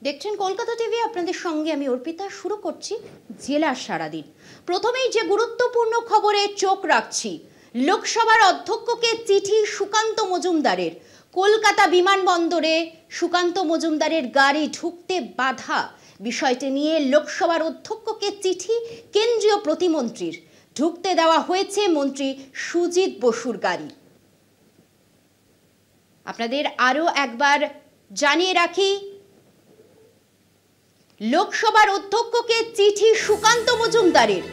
দেখছেন কলকাতা টিভি, আপনাদের সঙ্গে আমি অর্পিতা। শুরু করছি জেলার সারাদিন। প্রথমেই যে গুরুত্বপূর্ণ খবরে চোখ রাখছি, লোকসভার অধ্যক্ষকে চিঠি সুকান্ত মজুমদারের। কলকাতা বিমানবন্দরে সুকান্ত মজুমদারের গাড়ি ঢুকতে বাধা, বিষয়টি নিয়ে লোকসভার অধ্যক্ষকে চিঠি কেন্দ্রীয় প্রতিমন্ত্রীর। ঢুকতে দেওয়া হয়েছে মন্ত্রী সুজিত বসুর গাড়ি। আপনাদের আরও একবার জানিয়ে রাখি, লোকসভার অধ্যক্ষকে চিঠি সুকান্ত মজুমদারের।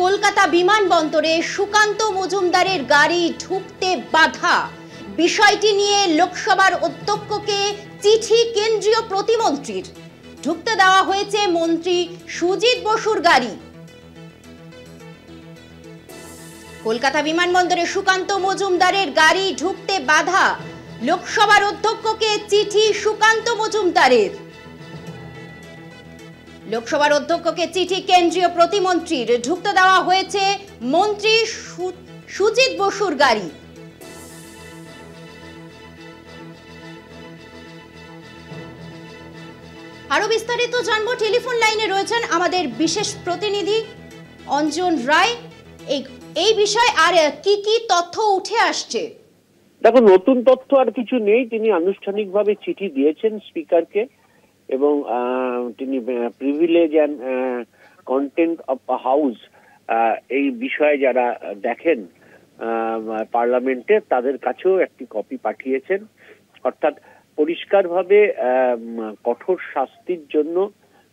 কলকাতা বিমানবন্দরে সুকান্ত মজুমদারের গাড়ি ঢুকতে বাধা, বিষয়টি নিয়ে লোকসভার অধ্যক্ষকে চিঠি কেন্দ্রীয় প্রতিমন্ত্রীর। ঢুকতে দেওয়া হয়েছে মন্ত্রী সুজিত বসুর গাড়ি। কলকাতা বিমানবন্দরে সুকান্ত মজুমদারের গাড়ি ঢুকতে বাধা, লোকসভার অধ্যক্ষকে চিঠি সুকান্ত মজুমদারের। লোকসভার অধ্যক্ষকে চিঠি কেন্দ্রীয় প্রতিমন্ত্রীর। ঢুকতে দেওয়া হয়েছে মন্ত্রী সুজিত বসুর গাড়ি। আরো বিস্তারিত জানবো, টেলিফোন লাইনে রয়েছেন আমাদের বিশেষ প্রতিনিধি অঞ্জন রায়। এই বিষয়ে আর কি কি তথ্য উঠে আসছে? দেখো, নতুন তথ্য আর কিছু নেই। তিনি আনুষ্ঠানিকভাবে চিঠি দিয়েছেন স্পিকারকে এবং তিনি privilege and content of house এই বিষয়ে যারা দেখেন পার্লামেন্টে, তাদের কাছেও একটি কপি পাঠিয়েছেন। অর্থাৎ পরিষ্কারভাবে কঠোর শাস্তির জন্য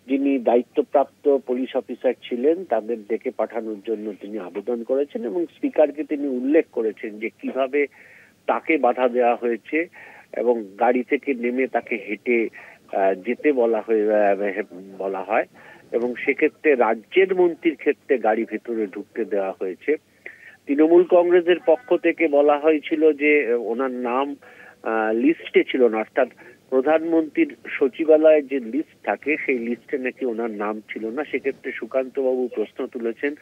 যিনি দায়িত্বপ্রাপ্ত পুলিশ অফিসার ছিলেন তাদের ডেকে পাঠানোর জন্য তিনি আবেদন করেছেন এবং স্পিকারকে তিনি উল্লেখ করেছেন যে কিভাবে তাকে বাধা দেওয়া হয়েছে এবং গাড়ি থেকে নেমে তাকে হেঁটে যেতে বলা হয় এবং সেক্ষেত্রে রাজ্যের মন্ত্রীর ক্ষেত্রে গাড়ি ভেতরে ঢুকতে দেওয়া হয়েছে। তৃণমূল কংগ্রেসের পক্ষ থেকে বলা হয়েছিল যে ওনার নাম লিস্টে ছিল না, অর্থাৎ প্রধানমন্ত্রীর সচিবালয়ে যে লিস্ট থাকে সেই লিস্টে নাকি ওনার নাম ছিল না। সেক্ষেত্রে সুকান্ত বাবু প্রশ্ন তুলেছেন,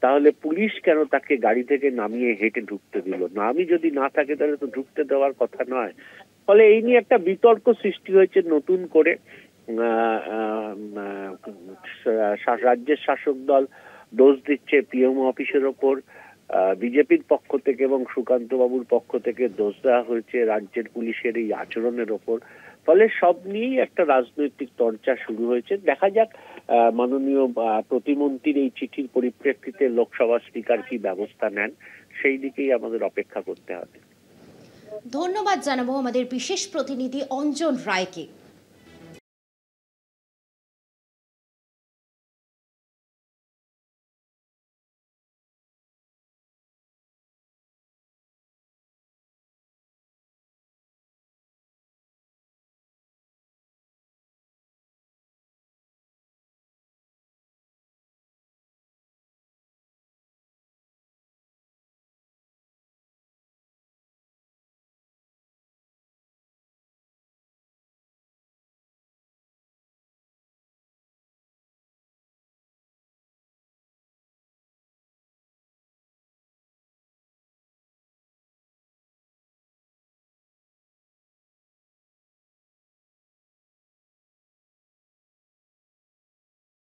তাহলে পুলিশ কেন তাকে গাড়ি থেকে নামিয়ে হেঁটে ঢুকতে দিল? নামই যদি না থাকে তাহলে তো ঢুকতে দেওয়ার কথা নয়। ফলে এই নিয়ে একটা বিতর্ক সৃষ্টি হয়েছে নতুন করে। রাজ্যের শাসক দল দোষ দিচ্ছে পিএমও অফিসের ওপর, বিজেপির পক্ষ থেকে এবং সুকান্ত বাবুর পক্ষ থেকে দোষ দেওয়া হয়েছে রাজ্যের পুলিশের এই আচরণের ওপর। ফলে সব নিয়েই একটা রাজনৈতিক চর্চা শুরু হয়েছে। দেখা যাক মাননীয় প্রতিমন্ত্রীর এই চিঠির পরিপ্রেক্ষিতে লোকসভা স্পিকার কি ব্যবস্থা নেন, সেই দিকেই আমাদের অপেক্ষা করতে হবে। ধন্যবাদ জানাবো আমাদের বিশেষ প্রতিনিধি অঞ্জন রায়কে।